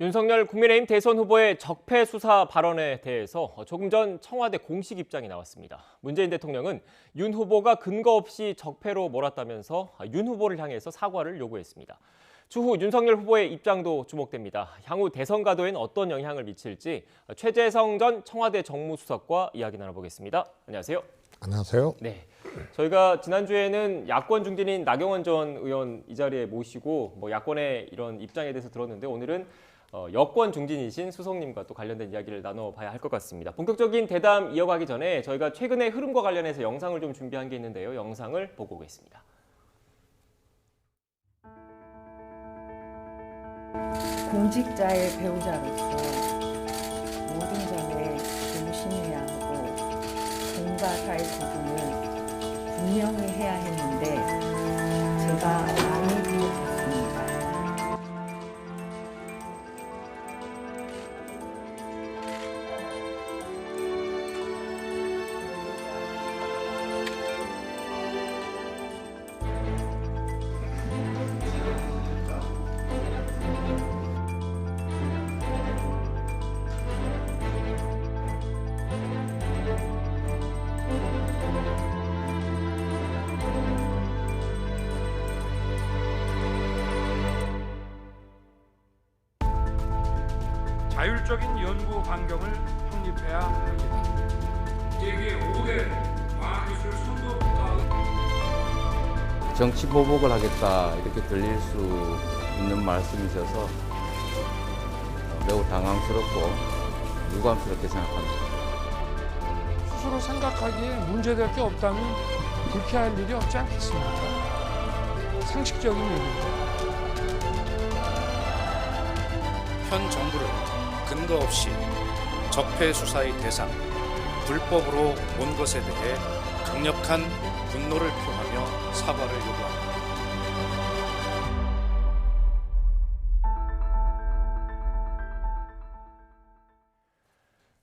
윤석열 국민의힘 대선 후보의 적폐 수사 발언에 대해서 조금 전 청와대 공식 입장이 나왔습니다. 문재인 대통령은 윤 후보가 근거 없이 적폐로 몰았다면서 윤 후보를 향해서 사과를 요구했습니다. 추후 윤석열 후보의 입장도 주목됩니다. 향후 대선 가도에는 어떤 영향을 미칠지 최재성 전 청와대 정무수석과 이야기 나눠보겠습니다. 안녕하세요. 안녕하세요. 네, 저희가 지난주에는 야권 중진인 나경원 전 의원 이 자리에 모시고 야권의 이런 입장에 대해서 들었는데 오늘은 여권 중진이신 수석님과 또 관련된 이야기를 나눠봐야 할 것 같습니다. 본격적인 대담 이어가기 전에 저희가 최근의 흐름과 관련해서 영상을 좀 준비한 게 있는데요. 영상을 보고 오겠습니다. 공직자의 배우자로서 모든 점에 조심해야 하고 공과 사의 구분을 분명히 해야 했는데 제가 많이 부족했습니다. 자율적인 연구 환경을 확립해야 합니다. 세계 5대 과학기술 선도국가 정치 보복을 하겠다 이렇게 들릴 수 있는 말씀이셔서 매우 당황스럽고 유감스럽게 생각합니다. 스스로 생각하기에 문제될 게 없다면 불쾌할 일이 없지 않겠습니까? 상식적인 일입니다. 현 정부를 근거 없이 적폐 수사의 대상, 불법으로 본 것에 대해 강력한 분노를 표하며 사과를 요구합니다.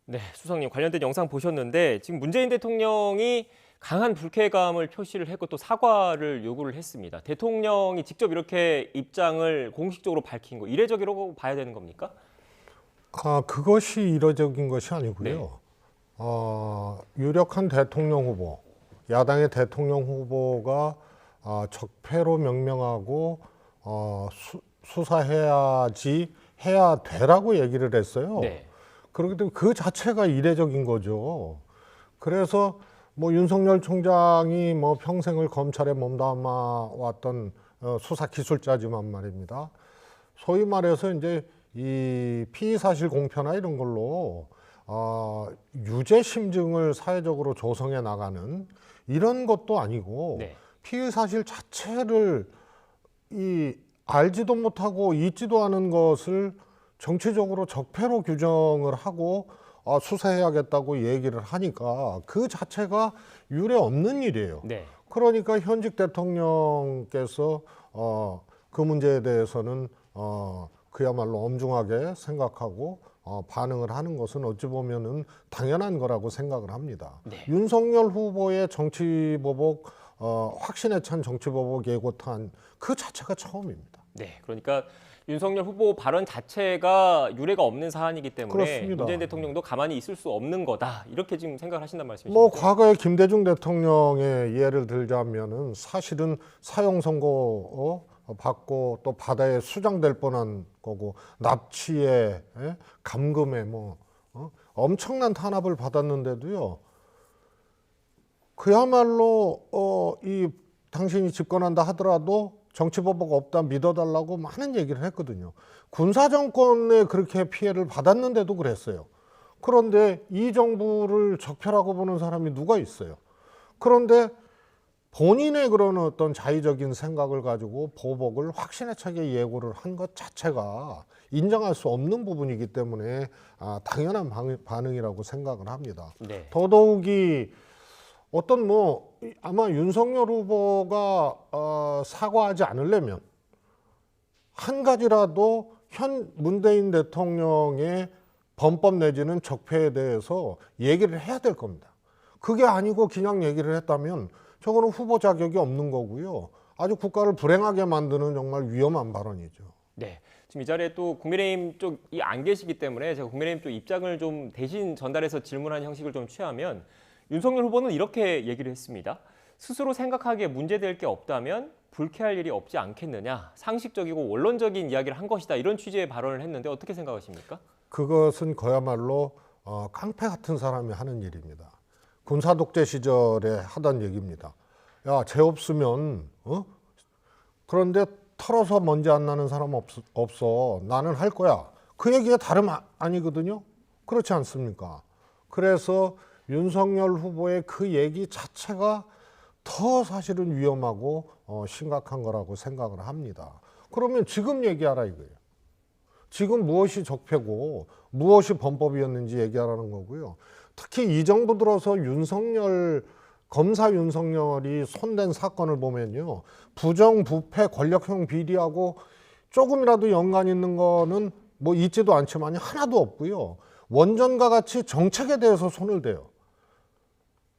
네, 수석님 관련된 영상 보셨는데 지금 문재인 대통령이 강한 불쾌감을 표시를 했고 또 사과를 요구를 했습니다. 대통령이 직접 이렇게 입장을 공식적으로 밝힌 거 이례적이라고 봐야 되는 겁니까? 그것이 이례적인 것이 아니고요. 유력한 대통령 후보, 야당의 대통령 후보가 적폐로 명명하고 수사해야지 해야 되라고 얘기를 했어요. 네. 그렇기 때문에 그 자체가 이례적인 거죠. 그래서 윤석열 총장이 평생을 검찰에 몸담아 왔던 수사 기술자지만 말입니다. 소위 말해서 이제 이 피의 사실 공표나 이런 걸로 유죄 심증을 사회적으로 조성해 나가는 이런 것도 아니고 네. 피의 사실 자체를 알지도 못하고 잊지도 않은 것을 정치적으로 적폐로 규정을 하고 수사해야겠다고 얘기를 하니까 그 자체가 유례 없는 일이에요. 네. 그러니까 현직 대통령께서 그 문제에 대해서는 그야말로 엄중하게 생각하고 반응을 하는 것은 어찌 보면은 당연한 거라고 생각을 합니다. 네. 윤석열 후보의 정치보복, 확신에 찬 정치보복 예고탄 그 자체가 처음입니다. 네, 그러니까 윤석열 후보 발언 자체가 유례가 없는 사안이기 때문에 그렇습니다. 문재인 대통령도 가만히 있을 수 없는 거다 이렇게 지금 생각을 하신다는 말씀이시죠? 과거에 김대중 대통령의 예를 들자면은 사실은 사형 선고 받고 또 바다에 수장될 뻔한 거고 납치에 감금에 엄청난 탄압을 받았는데도요. 그야말로 이 당신이 집권한다 하더라도 정치보복 없다 믿어달라고 많은 얘기를 했거든요. 군사정권에 그렇게 피해를 받았는데도 그랬어요. 그런데 이 정부를 적폐라고 보는 사람이 누가 있어요? 그런데 본인의 그런 어떤 자의적인 생각을 가지고 보복을 확신에 차게 예고를 한 것 자체가 인정할 수 없는 부분이기 때문에 당연한 반응이라고 생각을 합니다. 네. 더더욱이 어떤 아마 윤석열 후보가 사과하지 않으려면 한 가지라도 현 문재인 대통령의 범법 내지는 적폐에 대해서 얘기를 해야 될 겁니다. 그게 아니고 그냥 얘기를 했다면 저거는 후보 자격이 없는 거고요. 아주 국가를 불행하게 만드는 정말 위험한 발언이죠. 네. 지금 이 자리에 또 국민의힘 쪽이 안 계시기 때문에 제가 국민의힘 쪽 입장을 좀 대신 전달해서 질문하는 형식을 좀 취하면 윤석열 후보는 이렇게 얘기를 했습니다. 스스로 생각하기에 문제될 게 없다면 불쾌할 일이 없지 않겠느냐. 상식적이고 원론적인 이야기를 한 것이다. 이런 취지의 발언을 했는데 어떻게 생각하십니까? 그것은 그야말로 깡패 같은 사람이 하는 일입니다. 군사 독재 시절에 하던 얘기입니다. 야, 죄 없으면 그런데 털어서 먼지 안 나는 사람 없어. 나는 할 거야. 그 얘기가 다름 아니거든요. 그렇지 않습니까? 그래서 윤석열 후보의 그 얘기 자체가 더 사실은 위험하고 심각한 거라고 생각을 합니다. 그러면 지금 얘기하라 이거예요. 지금 무엇이 적폐고 무엇이 범법이었는지 얘기하라는 거고요. 특히 이 정부 들어서 검사 윤석열이 손댄 사건을 보면요. 부정, 부패, 권력형 비리하고 조금이라도 연관 있는 거는 뭐 있지도 않지만 하나도 없고요. 원전과 같이 정책에 대해서 손을 대요.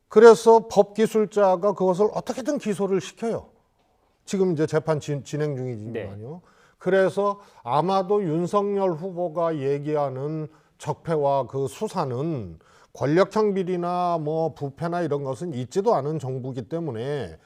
그래서 법기술자가 그것을 어떻게든 기소를 시켜요. 지금 이제 재판 진행 중이지만요. 네. 그래서 아마도 윤석열 후보가 얘기하는 적폐와 그 수사는 권력형 비리나 뭐 부패나 이런 것은 있지도 않은 정부이기 때문에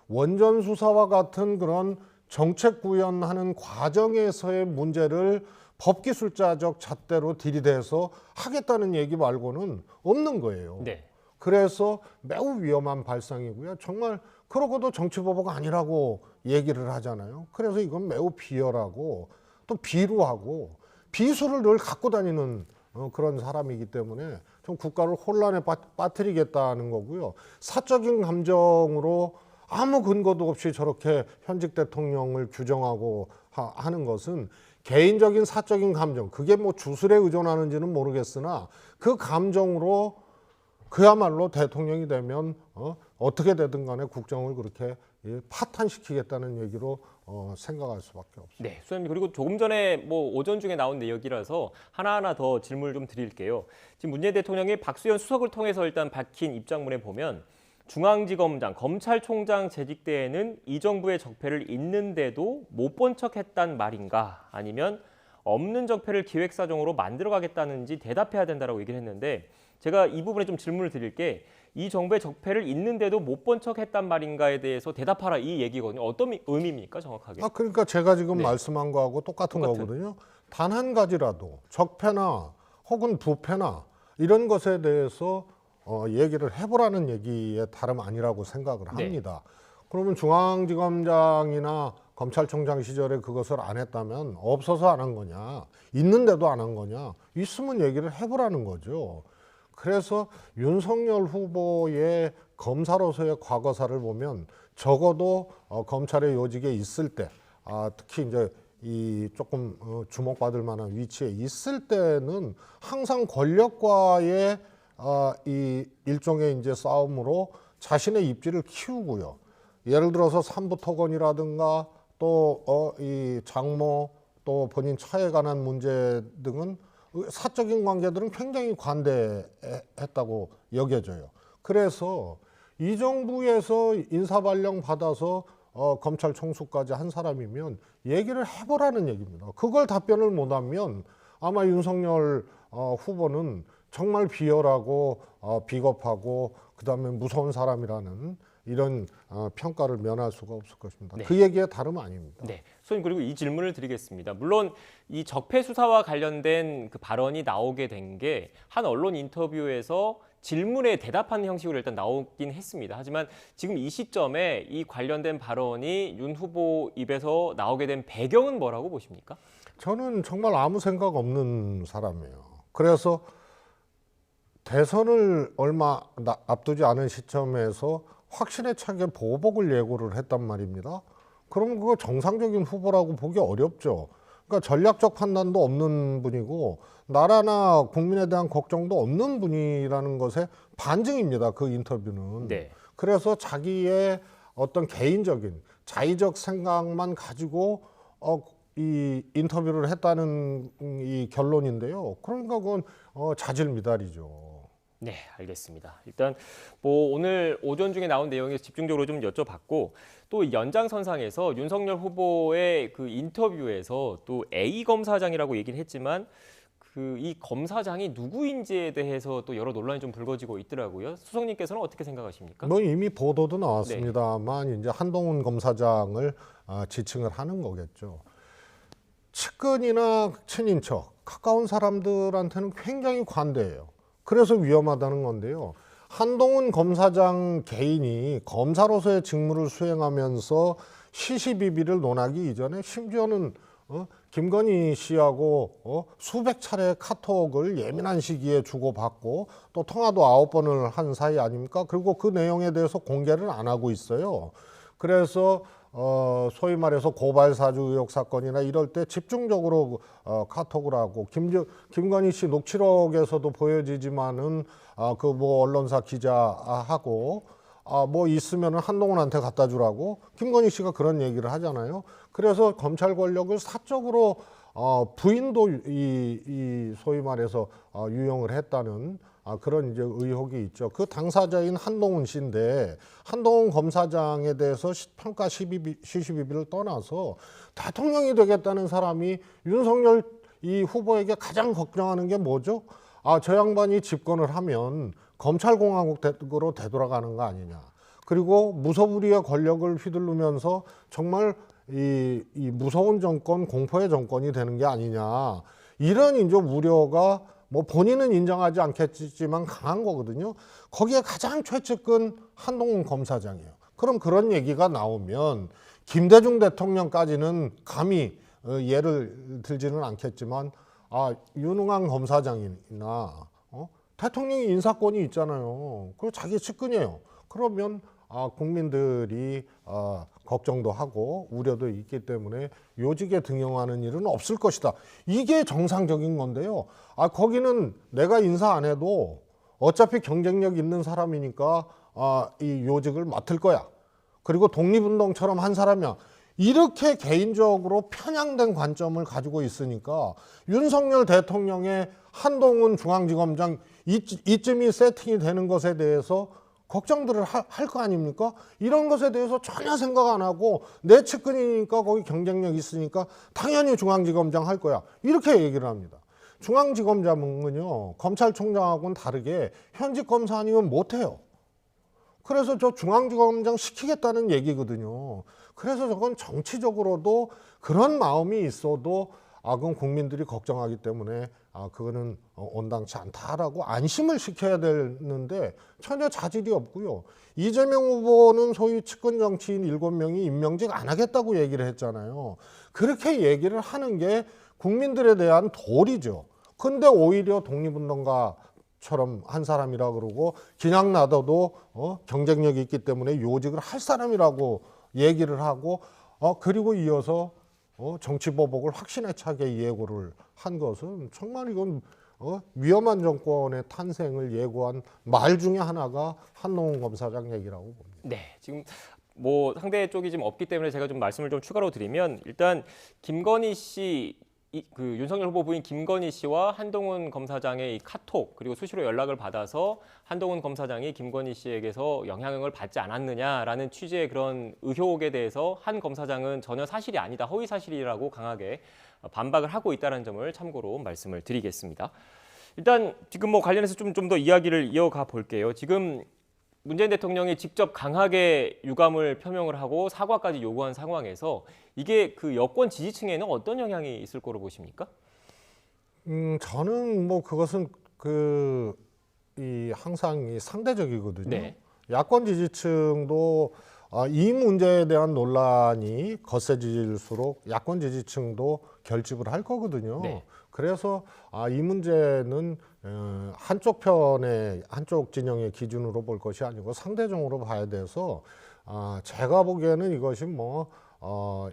원전 수사와 같은 그런 정책 구현하는 과정에서의 문제를 법기술자적 잣대로 들이대서 하겠다는 얘기 말고는 없는 거예요. 네. 그래서 매우 위험한 발상이고요. 정말 그러고도 정치보복 아니라고 얘기를 하잖아요. 그래서 이건 매우 비열하고 또 비루하고 비수를 늘 갖고 다니는 그런 사람이기 때문에 좀 국가를 혼란에 빠뜨리겠다는 거고요. 사적인 감정으로 아무 근거도 없이 저렇게 현직 대통령을 규정하고 하는 것은 개인적인 사적인 감정, 그게 뭐 주술에 의존하는지는 모르겠으나 그 감정으로 그야말로 대통령이 되면 어떻게 되든 간에 국정을 그렇게 파탄시키겠다는 얘기로 생각할 수밖에 없습니다. 네, 수장님 그리고 조금 전에 뭐 오전 중에 나온 내용이라서 하나하나 더 질문을 좀 드릴게요. 지금 문재인 대통령이 박수현 수석을 통해서 일단 밝힌 입장문에 보면 중앙지검장, 검찰총장 재직 때에는 이 정부의 적폐를 있는데도 못 본 척했단 말인가 아니면 없는 적폐를 기획사정으로 만들어가겠다는지 대답해야 된다라고 얘기를 했는데 제가 이 부분에 좀 질문을 드릴 게 이 정부의 적폐를 있는데도 못 본 척했단 말인가에 대해서 대답하라 이 얘기거든요. 어떤 의미입니까 정확하게? 그러니까 제가 지금 네. 말씀한 거하고 똑같은 거거든요. 단 한 가지라도 적폐나 혹은 부패나 이런 것에 대해서 얘기를 해보라는 얘기에 다름 아니라고 생각을 합니다. 그러면 중앙지검장이나 검찰총장 시절에 그것을 안 했다면 없어서 안 한 거냐, 있는데도 안 한 거냐, 있으면 얘기를 해보라는 거죠. 그래서 윤석열 후보의 검사로서의 과거사를 보면 적어도 검찰의 요직에 있을 때, 특히 이제 이 조금 주목받을 만한 위치에 있을 때는 항상 권력과의 이 일종의 이제 싸움으로 자신의 입지를 키우고요. 예를 들어서 삼부토건이라든가 또 이 장모 또 본인 처에 관한 문제 등은 사적인 관계들은 굉장히 관대했다고 여겨져요. 그래서 이 정부에서 인사발령 받아서 검찰 총수까지 한 사람이면 얘기를 해보라는 얘기입니다. 그걸 답변을 못하면 아마 윤석열 후보는 정말 비열하고 비겁하고 그다음에 무서운 사람이라는 이런 평가를 면할 수가 없을 것입니다. 네. 그 얘기에 다름 아닙니다. 네, 소님 그리고 이 질문을 드리겠습니다. 물론 이 적폐 수사와 관련된 그 발언이 나오게 된 게 한 언론 인터뷰에서 질문에 대답하는 형식으로 일단 나오긴 했습니다. 하지만 지금 이 시점에 이 관련된 발언이 윤 후보 입에서 나오게 된 배경은 뭐라고 보십니까? 저는 정말 아무 생각 없는 사람이에요. 그래서 대선을 얼마 앞두지 않은 시점에서 확신에 차게 보복을 예고를 했단 말입니다. 그러면 그거 정상적인 후보라고 보기 어렵죠. 그러니까 전략적 판단도 없는 분이고 나라나 국민에 대한 걱정도 없는 분이라는 것의 반증입니다. 그 인터뷰는. 네. 그래서 자기의 어떤 개인적인 자의적 생각만 가지고 이 인터뷰를 했다는 이 결론인데요. 그러니까 그건 자질미달이죠. 네, 알겠습니다. 일단 뭐 오늘 오전 중에 나온 내용에 집중적으로 좀 여쭤봤고 또 연장선상에서 윤석열 후보의 그 인터뷰에서 또 A 검사장이라고 얘기는 했지만 그 이 검사장이 누구인지에 대해서 또 여러 논란이 좀 불거지고 있더라고요. 수석님께서는 어떻게 생각하십니까? 뭐 이미 보도도 나왔습니다만 이제 한동훈 검사장을 지칭을 하는 거겠죠. 측근이나 친인척, 가까운 사람들한테는 굉장히 관대해요. 그래서 위험하다는 건데요. 한동훈 검사장 개인이 검사로서의 직무를 수행하면서 시시비비를 논하기 이전에 심지어는 김건희 씨하고 수백 차례 카톡을 예민한 시기에 주고받고 또 통화도 9번을 한 사이 아닙니까? 그리고 그 내용에 대해서 공개를 안 하고 있어요. 그래서 소위 말해서 고발 사주 의혹 사건이나 이럴 때 집중적으로 카톡을 하고 김건희 씨 녹취록에서도 보여지지만은 그 뭐 언론사 기자하고 뭐 있으면은 한동훈한테 갖다 주라고 김건희 씨가 그런 얘기를 하잖아요. 그래서 검찰 권력을 사적으로 부인도 이 소위 말해서 유용을 했다는 그런 이제 의혹이 있죠. 그 당사자인 한동훈 씨인데 한동훈 검사장에 대해서 평가 시시비비를 떠나서 대통령이 되겠다는 사람이 윤석열 이 후보에게 가장 걱정하는 게 뭐죠? 저 양반이 집권을 하면 검찰공화국으로 되돌아가는 거 아니냐. 그리고 무소불위의 권력을 휘두르면서 정말 이 무서운 정권, 공포의 정권이 되는 게 아니냐. 이런 이제 우려가 뭐 본인은 인정하지 않겠지만 강한 거거든요. 거기에 가장 최측근 한동훈 검사장이에요. 그럼 그런 얘기가 나오면 김대중 대통령까지는 감히 예를 들지는 않겠지만 윤흥한 검사장이나 대통령이 인사권이 있잖아요. 그리고 자기 측근이에요. 그러면 국민들이 걱정도 하고 우려도 있기 때문에 요직에 등용하는 일은 없을 것이다. 이게 정상적인 건데요. 거기는 내가 인사 안 해도 어차피 경쟁력 있는 사람이니까 이 요직을 맡을 거야. 그리고 독립운동처럼 한 사람이야. 이렇게 개인적으로 편향된 관점을 가지고 있으니까 윤석열 대통령의 한동훈 중앙지검장 이쯤이 세팅이 되는 것에 대해서 걱정들을 할 거 아닙니까? 이런 것에 대해서 전혀 생각 안 하고 내 측근이니까 거기 경쟁력 있으니까 당연히 중앙지검장 할 거야. 이렇게 얘기를 합니다. 중앙지검장은요, 검찰총장하고는 다르게 현직 검사 아니면 못해요. 그래서 저 중앙지검장 시키겠다는 얘기거든요. 그래서 저건 정치적으로도 그런 마음이 있어도 그건 국민들이 걱정하기 때문에 그거는 온당치 않다라고 안심을 시켜야 되는데 전혀 자질이 없고요. 이재명 후보는 소위 측근 정치인 7명이 임명직 안 하겠다고 얘기를 했잖아요. 그렇게 얘기를 하는 게 국민들에 대한 도리죠. 근데 오히려 독립운동가처럼 한 사람이라 그러고 그냥 놔둬도 경쟁력이 있기 때문에 요직을 할 사람이라고 얘기를 하고 그리고 이어서 정치보복을 확신에 차게 예고를 한 것은 정말 이건 위험한 정권의 탄생을 예고한 말 중에 하나가 한동훈 검사장 얘기라고 봅니다. 네, 지금 뭐 상대 쪽이 지금 없기 때문에 제가 좀 말씀을 좀 추가로 드리면 일단 김건희 씨 그 윤석열 후보 부인 김건희 씨와 한동훈 검사장의 이 카톡 그리고 수시로 연락을 받아서 한동훈 검사장이 김건희 씨에게서 영향을 받지 않았느냐라는 취지의 그런 의혹에 대해서 한 검사장은 전혀 사실이 아니다, 허위 사실이라고 강하게 반박을 하고 있다는 점을 참고로 말씀을 드리겠습니다. 일단 지금 뭐 관련해서 좀 더 이야기를 이어가 볼게요. 지금 문재인 대통령이 직접 강하게 유감을 표명을 하고 사과까지 요구한 상황에서 이게 그 여권 지지층에는 어떤 영향이 있을 거로 보십니까? 저는 뭐 그것은 항상 상대적이거든요. 네. 야권 지지층도 이 문제에 대한 논란이 거세질수록 야권 지지층도 결집을 할 거거든요. 네. 그래서 이 문제는 한쪽 진영의 기준으로 볼 것이 아니고 상대적으로 봐야 돼서 제가 보기에는 이것이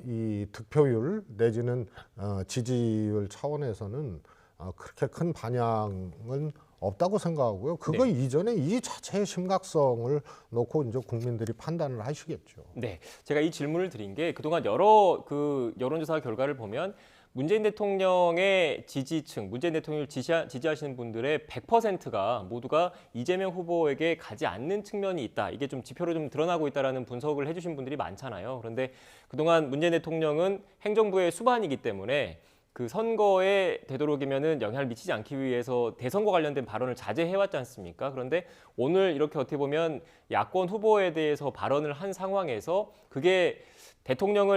이 득표율 내지는 지지율 차원에서는 그렇게 큰 반향은 없다고 생각하고요. 그거 네. 이전에 이 자체의 심각성을 놓고 이제 국민들이 판단을 하시겠죠. 네, 제가 이 질문을 드린 게 그동안 여러 그 여론조사 결과를 보면 문재인 대통령의 지지층, 문재인 대통령을 지지하시는 분들의 100%가 모두가 이재명 후보에게 가지 않는 측면이 있다. 이게 좀 지표로 좀 드러나고 있다라는 분석을 해주신 분들이 많잖아요. 그런데 그동안 문재인 대통령은 행정부의 수반이기 때문에 그 선거에 되도록이면은 영향을 미치지 않기 위해서 대선과 관련된 발언을 자제해왔지 않습니까? 그런데 오늘 이렇게 어떻게 보면 야권 후보에 대해서 발언을 한 상황에서 그게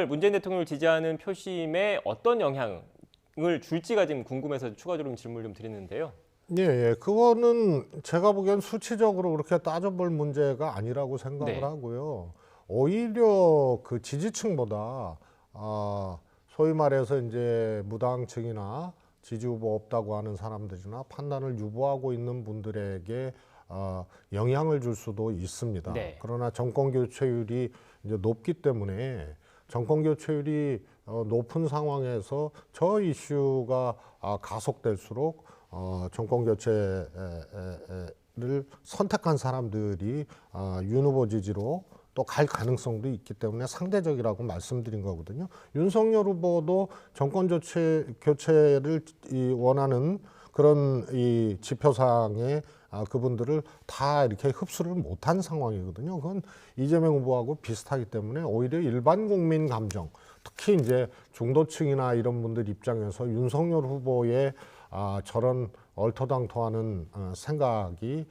문재인 대통령을 지지하는 표심에 어떤 영향을 줄지가 지금 궁금해서 추가적으로 질문을 좀 드리는데요. 예, 그거는 제가 보기엔 수치적으로 그렇게 따져볼 문제가 아니라고 생각을 네. 하고요. 오히려 그 지지층보다 소위 말해서 이제 무당층이나 지지 후보 없다고 하는 사람들이나 판단을 유보하고 있는 분들에게 영향을 줄 수도 있습니다. 네. 그러나 정권 교체율이 이제 높기 때문에 정권 교체율이 높은 상황에서 저 이슈가 가속될수록 정권 교체를 선택한 사람들이 윤 후보 지지로 또 갈 가능성도 있기 때문에 상대적이라고 말씀드린 거거든요. 윤석열 후보도 정권 교체를 원하는 그런 이 지표상의 그분들을 다 이렇게 흡수를 못한 상황이거든요. 그건 이재명 후보하고 비슷하기 때문에 오히려 일반 국민 감정, 특히 이제 중도층이나 이런 분들 입장에서 윤석열 후보의 저런 얼토당토하는 생각이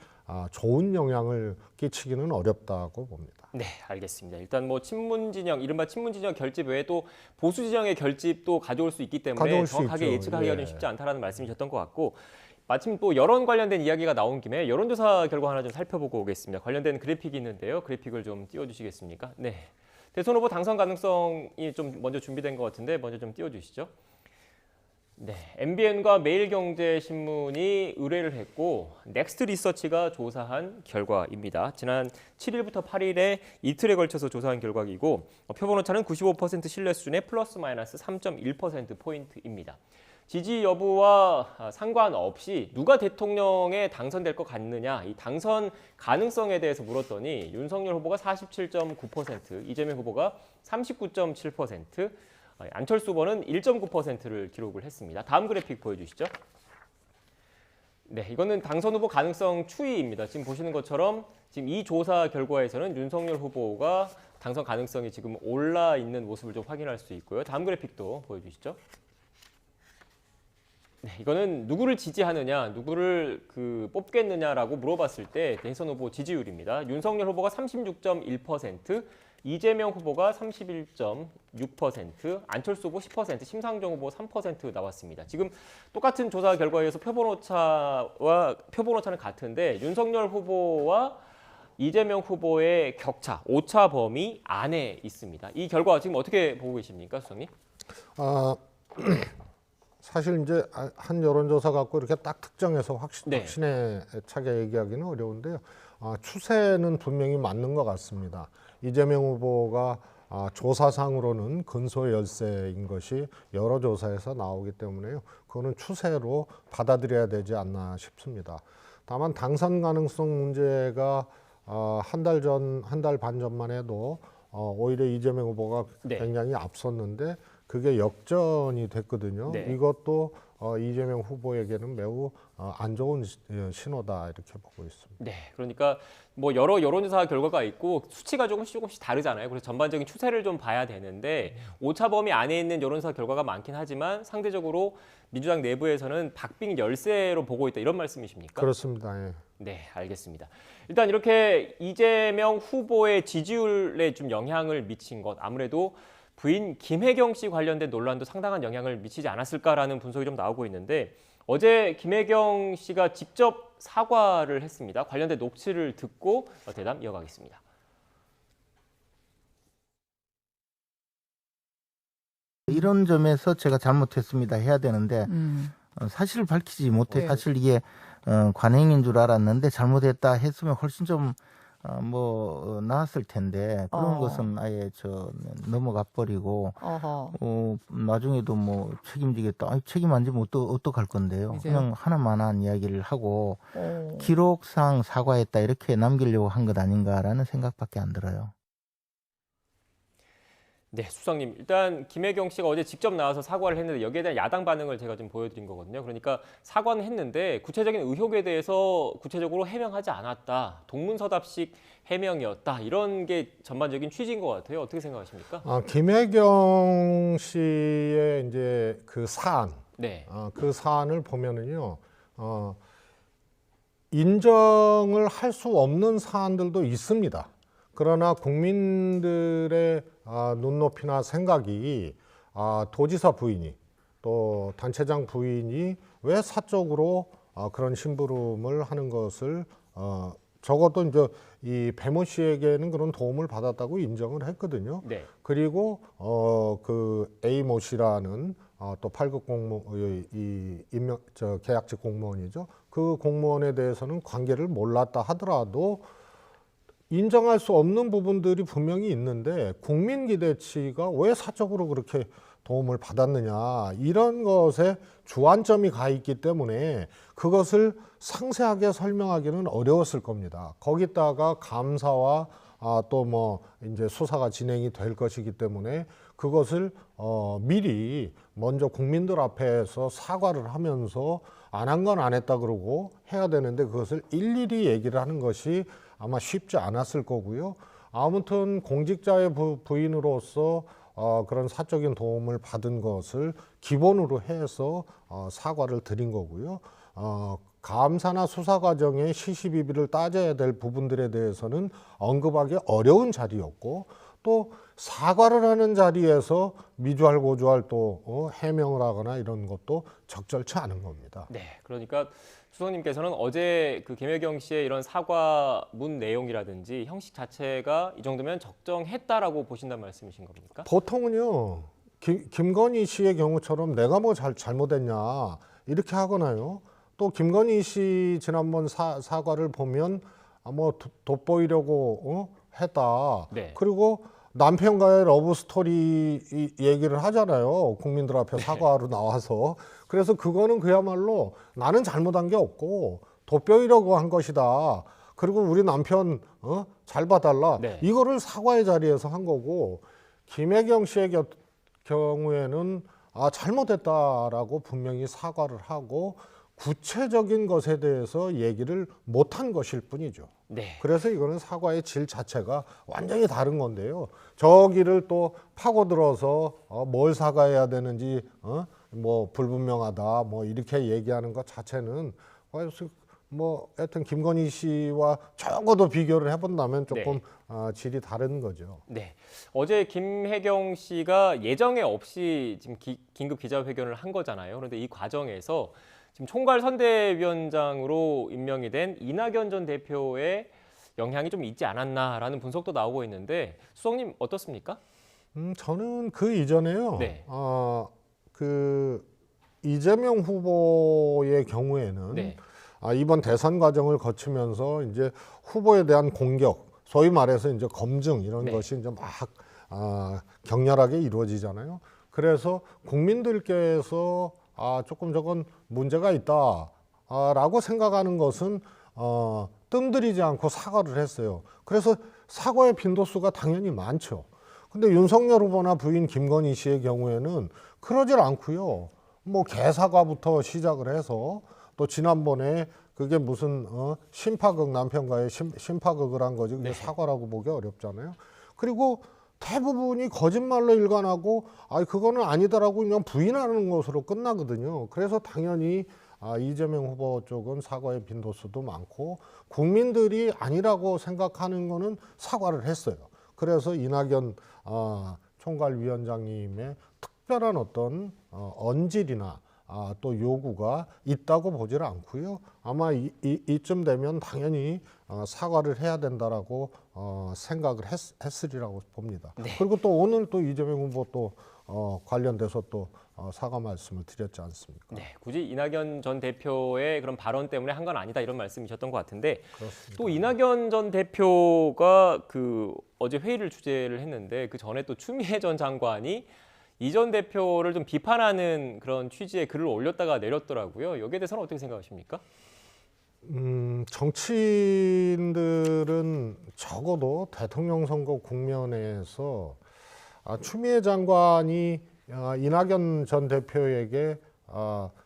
좋은 영향을 끼치기는 어렵다고 봅니다. 네, 알겠습니다. 일단 뭐 친문 진영, 이른바 친문 진영 결집 외에 또 보수 진영의 결집도 가져올 수 있기 때문에 가져올 수 정확하게 있죠. 예측하기가 예. 좀 쉽지 않다라는 말씀이셨던 것 같고, 마침 또 여론 관련된 이야기가 나온 김에 여론조사 결과 하나 좀 살펴보고 오겠습니다. 관련된 그래픽이 있는데요. 그래픽을 좀 띄워주시겠습니까? 네, 대선 후보 당선 가능성이 좀 먼저 준비된 것 같은데 먼저 좀 띄워주시죠. 네, MBN과 매일경제신문이 의뢰를 했고 넥스트 리서치가 조사한 결과입니다. 지난 7일부터 8일에 이틀에 걸쳐서 조사한 결과이고 표본 오차는 95% 신뢰 수준의 플러스 마이너스 3.1%포인트입니다. 지지 여부와 상관없이 누가 대통령에 당선될 것 같느냐, 이 당선 가능성에 대해서 물었더니 윤석열 후보가 47.9%, 이재명 후보가 39.7%, 안철수 후보는 1.9%를 기록을 했습니다. 다음 그래픽 보여주시죠. 네, 이거는 당선 후보 가능성 추이입니다. 지금 보시는 것처럼 지금 이 조사 결과에서는 윤석열 후보가 당선 가능성이 지금 올라 있는 모습을 좀 확인할 수 있고요. 다음 그래픽도 보여주시죠. 네, 이거는 누구를 지지하느냐, 누구를 뽑겠느냐라고 물어봤을 때 대선 후보 지지율입니다. 윤석열 후보가 36.1%, 이재명 후보가 31.6%, 안철수 후보 10%, 심상정 후보 3% 나왔습니다. 지금 똑같은 조사 결과에 의해서 표본 오차는 같은데 윤석열 후보와 이재명 후보의 격차, 오차 범위 안에 있습니다. 이 결과 지금 어떻게 보고 계십니까, 수석님? 사실 이제 한 여론조사 갖고 이렇게 딱 특정해서 네. 확신에 차게 얘기하기는 어려운데요. 추세는 분명히 맞는 것 같습니다. 이재명 후보가 조사상으로는 근소 열세인 것이 여러 조사에서 나오기 때문에요. 그거는 추세로 받아들여야 되지 않나 싶습니다. 다만 당선 가능성 문제가 한 달 반 전만 해도 오히려 이재명 후보가 네. 굉장히 앞섰는데 그게 역전이 됐거든요. 네. 이것도 이재명 후보에게는 매우 안 좋은 신호다 이렇게 보고 있습니다. 네, 그러니까 뭐 여러 여론조사 결과가 있고 수치가 조금씩 다르잖아요. 그래서 전반적인 추세를 좀 봐야 되는데 오차 범위 안에 있는 여론조사 결과가 많긴 하지만 상대적으로 민주당 내부에서는 박빙 열세로 보고 있다 이런 말씀이십니까? 그렇습니다. 예. 네, 알겠습니다. 일단 이렇게 이재명 후보의 지지율에 좀 영향을 미친 것, 아무래도 부인 김혜경 씨 관련된 논란도 상당한 영향을 미치지 않았을까라는 분석이 좀 나오고 있는데 어제 김혜경 씨가 직접 사과를 했습니다. 관련된 녹취를 듣고 대담 이어가겠습니다. 이런 점에서 제가 잘못했습니다 해야 되는데 사실을 밝히지 못해 네. 사실 이게 관행인 줄 알았는데 잘못했다 했으면 훨씬 좀 나았을 텐데 그런 것은 아예 넘어가 버리고 어허. 나중에도 뭐 책임지겠다. 책임 안 지면 어떡할 건데요. 이제요? 그냥 하나만한 이야기를 하고 어. 기록상 사과했다 이렇게 남기려고 한 것 아닌가라는 생각밖에 안 들어요. 네, 수석님. 일단 김혜경 씨가 어제 직접 나와서 사과를 했는데 여기에 대한 야당 반응을 제가 좀 보여드린 거거든요. 그러니까 사과는 했는데 구체적인 의혹에 대해서 구체적으로 해명하지 않았다. 동문서답식 해명이었다. 이런 게 전반적인 취지인 것 같아요. 어떻게 생각하십니까? 김혜경 씨의 이제 그 사안, 네. 그 사안을 보면은요, 인정을 할 수 없는 사안들도 있습니다. 그러나 국민들의 눈높이나 생각이 도지사 부인이 또 단체장 부인이 왜 사적으로 그런 심부름을 하는 것을 적어도 이제 이 배모 씨에게는 그런 도움을 받았다고 인정을 했거든요. 네. 그리고 그 A 모 씨라는 또 8급 공무원 이 계약직 공무원이죠. 그 공무원에 대해서는 관계를 몰랐다 하더라도 인정할 수 없는 부분들이 분명히 있는데 국민 기대치가 왜 사적으로 그렇게 도움을 받았느냐 이런 것에 주안점이 가 있기 때문에 그것을 상세하게 설명하기는 어려웠을 겁니다. 거기다가 감사와 또 뭐 이제 수사가 진행이 될 것이기 때문에 그것을 미리 먼저 국민들 앞에서 사과를 하면서 안 한 건 안 했다 그러고 해야 되는데 그것을 일일이 얘기를 하는 것이 아마 쉽지 않았을 거고요. 아무튼 공직자의 부인으로서 그런 사적인 도움을 받은 것을 기본으로 해서 사과를 드린 거고요. 감사나 수사 과정의 시시비비를 따져야 될 부분들에 대해서는 언급하기 어려운 자리였고 또 사과를 하는 자리에서 미주알 고주알 또 해명을 하거나 이런 것도 적절치 않은 겁니다. 네. 그러니까 수석님께서는 어제 그 김혜경 씨의 이런 사과문 내용이라든지 형식 자체가 이 정도면 적정했다라고 보신다는 말씀이신 겁니까? 보통은요, 김건희 씨의 경우처럼 내가 뭐 잘못했냐 이렇게 하거나요. 또 김건희 씨 지난번 사과를 보면 뭐 돋보이려고 했다. 네. 그리고 남편과의 러브 스토리 얘기를 하잖아요. 국민들 앞에 사과로 나와서. 그래서 그거는 그야말로 나는 잘못한 게 없고 돋보이려고 한 것이다. 그리고 우리 남편 잘 봐달라. 네. 이거를 사과의 자리에서 한 거고 김혜경 씨의 경우에는 잘못했다라고 분명히 사과를 하고 구체적인 것에 대해서 얘기를 못한 것일 뿐이죠. 네. 그래서 이거는 사과의 질 자체가 완전히 다른 건데요. 저기를 또 파고들어서 뭘 사과해야 되는지 뭐 불분명하다 뭐 이렇게 얘기하는 것 자체는 뭐 하여튼 김건희 씨와 적어도 비교를 해본다면 조금 질이 다른 거죠. 네. 어제 김혜경 씨가 예정에 없이 지금 긴급 기자회견을 한 거잖아요. 그런데 이 과정에서 지금 총괄 선대위원장으로 임명이 된 이낙연 전 대표의 영향이 좀 있지 않았나라는 분석도 나오고 있는데 수석님 어떻습니까? 저는 그 이전에요. 네. 그 이재명 후보의 경우에는 네. 이번 대선 과정을 거치면서 이제 후보에 대한 공격, 소위 말해서 이제 검증 이런 네. 것이 이제 막 격렬하게 이루어지잖아요. 그래서 국민들께서 조금 저건 문제가 있다라고 생각하는 것은 뜸들이지 않고 사과를 했어요. 그래서 사과의 빈도수가 당연히 많죠. 근데 윤석열 후보나 부인 김건희 씨의 경우에는 그러질 않고요. 뭐 개사과부터 시작을 해서 또 지난번에 그게 무슨 심파극 남편과의 심파극을 한 거지 그게 사과라고 보기 어렵잖아요. 그리고 대부분이 거짓말로 일관하고 그거는 아니다라고 그냥 부인하는 것으로 끝나거든요. 그래서 당연히 이재명 후보 쪽은 사과의 빈도수도 많고 국민들이 아니라고 생각하는 거는 사과를 했어요. 그래서 이낙연 총괄위원장님의 특별한 어떤 언질이나 또 요구가 있다고 보지를 않고요. 아마 이쯤 되면 당연히 사과를 해야 된다라고 생각을 했으리라고 봅니다. 네. 그리고 또 오늘 또 이재명 후보 또 관련돼서 또 사과 말씀을 드렸지 않습니까? 네, 굳이 이낙연 전 대표의 그런 발언 때문에 한 건 아니다 이런 말씀이셨던 것 같은데 그렇습니다. 또 이낙연 전 대표가 그 어제 회의를 주재를 했는데 그 전에 또 추미애 전 장관이 이 전 대표를 좀 비판하는 그런 취지의 글을 올렸다가 내렸더라고요. 여기에 대해서는 어떻게 생각하십니까? 정치인들은 적어도 대통령 선거 국면에서 추미애 장관이 이낙연 전 대표에게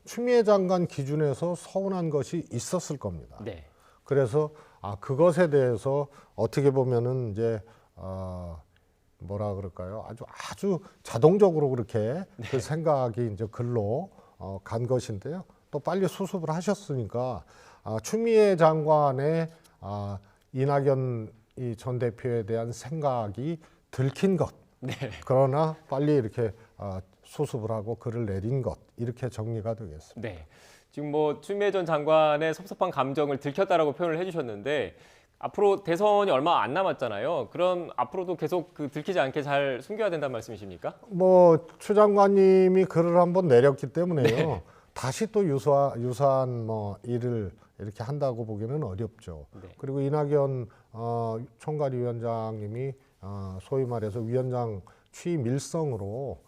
추미애 장관 기준에서 서운한 것이 있었을 겁니다. 네. 그래서 그것에 대해서 어떻게 보면은 이제 뭐라 그럴까요? 아주 자동적으로 그렇게 그 생각이 이제 글로 간 것인데요. 또 빨리 수습을 하셨으니까 추미애 장관의 이낙연 전 대표에 대한 생각이 들킨 것. 네. 그러나 빨리 이렇게 수습을 하고 글을 내린 것 이렇게 정리가 되겠습니다. 네. 지금 뭐 추미애 전 장관의 섭섭한 감정을 들켰다라고 표현을 해주셨는데 앞으로 대선이 얼마 안 남았잖아요. 그럼 앞으로도 계속 그 들키지 않게 잘 숨겨야 된다는 말씀이십니까? 뭐 추 장관님이 글을 한번 내렸기 때문에요. 다시 또 유사한 뭐 일을 이렇게 한다고 보기는 어렵죠. 네. 그리고 이낙연 총괄위원장님이 소위 말해서 위원장 취임 일성으로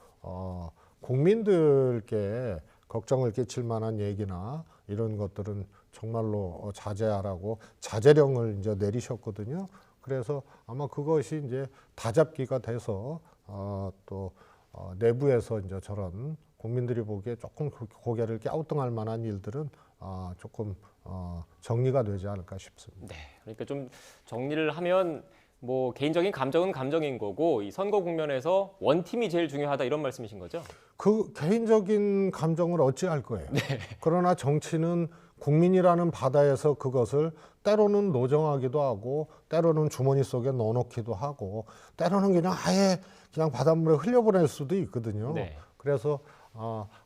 국민들께 걱정을 끼칠 만한 얘기나 이런 것들은 정말로 자제하라고 자제령을 이제 내리셨거든요. 그래서 아마 그것이 이제 다잡기가 돼서 또 내부에서 이제 저런 국민들이 보기에 조금 고개를 갸우뚱할 만한 일들은 조금 정리가 되지 않을까 싶습니다. 네. 그러니까 좀 정리를 하면 뭐 개인적인 감정은 감정인 거고 이 선거 국면에서 원팀이 제일 중요하다 이런 말씀이신 거죠? 그 개인적인 감정을 어찌할 거예요. 그러나 정치는 국민이라는 바다에서 그것을 때로는 노정하기도 하고 때로는 주머니 속에 넣어놓기도 하고 때로는 그냥 아예 그냥 바닷물에 흘려보낼 수도 있거든요. 네. 그래서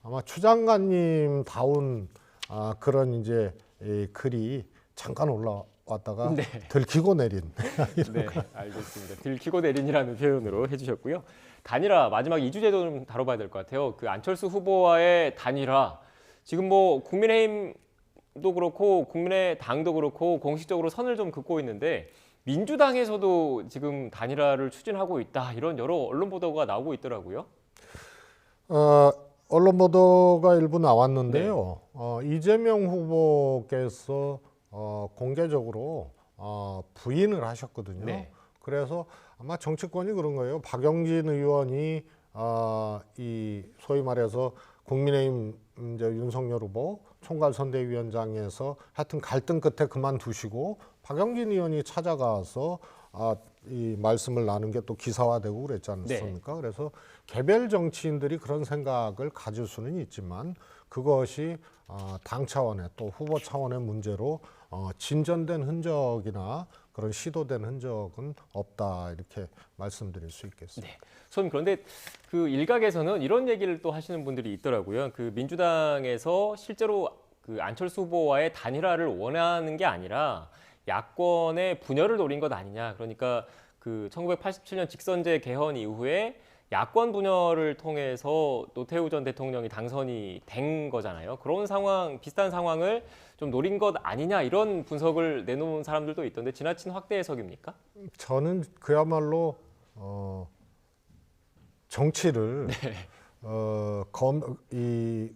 아마 추 장관님 다운 그런 이제 이 글이 잠깐 올라왔다가 네. 들키고 내린 네, 알겠습니다. 들키고 내린이라는 표현으로 해주셨고요. 단일화 마지막 이주제도 좀 다뤄봐야 될 것 같아요. 그 안철수 후보와의 단일화 지금 뭐 국민의힘도 그렇고 국민의당도 그렇고 공식적으로 선을 좀 긋고 있는데 민주당에서도 지금 단일화를 추진하고 있다 이런 여러 언론 보도가 나오고 있더라고요. 언론 보도가 일부 나왔는데요. 이재명 후보께서 공개적으로 부인을 하셨거든요. 네. 그래서 아마 정치권이 그런 거예요. 박영진 의원이 이 소위 말해서 국민의힘 이제 윤석열 후보 총괄선대위원장에서 하여튼 갈등 끝에 그만두시고 박영진 의원이 찾아가서 이 말씀을 나눈 게 또 기사화되고 그랬지 않습니까? 그래서 개별 정치인들이 그런 생각을 가질 수는 있지만 그것이 당 차원의 또 후보 차원의 문제로 진전된 흔적이나 그런 시도된 흔적은 없다 이렇게 말씀드릴 수 있겠습니다. 네. 전 그런데 그 일각에서는 이런 얘기를 또 하시는 분들이 있더라고요. 그 민주당에서 실제로 그 안철수 후보와의 단일화를 원하는 게 아니라 야권의 분열을 노린 것 아니냐. 그러니까 그 1987년 직선제 개헌 이후에 야권 분열을 통해서 노태우 전 대통령이 당선이 된 거잖아요. 그런 상황, 비슷한 상황을 좀 노린 것 아니냐 이런 분석을 내놓은 사람들도 있던데 지나친 확대 해석입니까? 저는 그야말로 정치를 이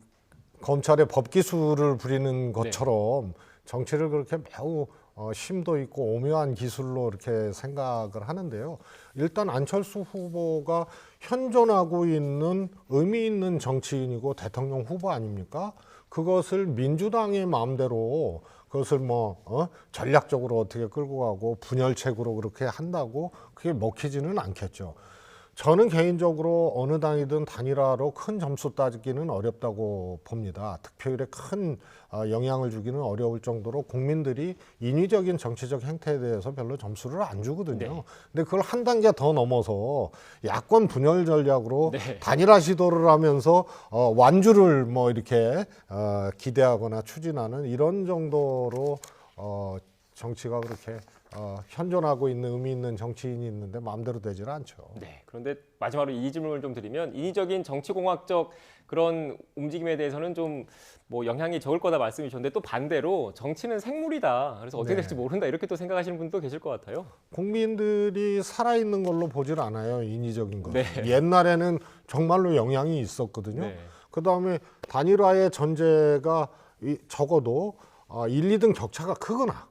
검찰의 법기술을 부리는 것처럼 정치를 그렇게 매우 심도 있고 오묘한 기술로 이렇게 생각을 하는데요. 일단 안철수 후보가 현존하고 있는 의미 있는 정치인이고 대통령 후보 아닙니까? 그것을 민주당의 마음대로 그것을 뭐 전략적으로 어떻게 끌고 가고 분열책으로 그렇게 한다고 그게 먹히지는 않겠죠. 저는 개인적으로 어느 당이든 단일화로 큰 점수 따기는 어렵다고 봅니다. 득표율에 큰 영향을 주기는 어려울 정도로 국민들이 인위적인 정치적 행태에 대해서 별로 점수를 안 주거든요. 네. 근데 그걸 한 단계 더 넘어서 야권 분열 전략으로 네. 단일화 시도를 하면서 완주를 뭐 이렇게 기대하거나 추진하는 이런 정도로 정치가 그렇게 현존하고 있는 의미 있는 정치인이 있는데 마음대로 되지는 않죠. 네. 그런데 마지막으로 이 질문을 좀 드리면 인위적인 정치공학적 그런 움직임에 대해서는 좀 뭐 영향이 적을 거다 말씀이셨는데 또 반대로 정치는 생물이다. 그래서 어떻게 네. 될지 모른다. 이렇게 또 생각하시는 분도 계실 것 같아요. 국민들이 살아있는 걸로 보질 않아요. 인위적인 거. 네. 옛날에는 정말로 영향이 있었거든요. 네. 그다음에 단일화의 전제가 적어도 1, 2등 격차가 크거나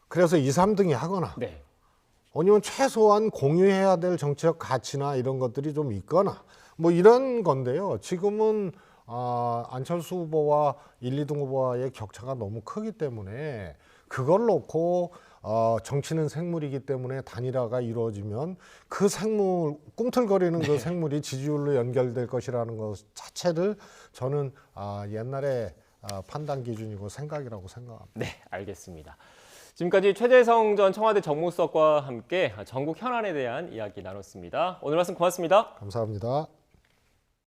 그래서 2, 3등이 하거나 네. 아니면 최소한 공유해야 될 정치적 가치나 이런 것들이 좀 있거나 뭐 이런 건데요. 지금은 안철수 후보와 1, 2등 후보와의 격차가 너무 크기 때문에 그걸 놓고 정치는 생물이기 때문에 단일화가 이루어지면 그 생물, 꿈틀거리는 그 생물이 지지율로 연결될 것이라는 것 자체를 저는 옛날에 판단 기준이고 생각이라고 생각합니다. 네, 알겠습니다. 지금까지 최재성 전 청와대 정무수석과 함께 전국 현안에 대한 이야기 나눴습니다. 오늘 말씀 고맙습니다. 감사합니다.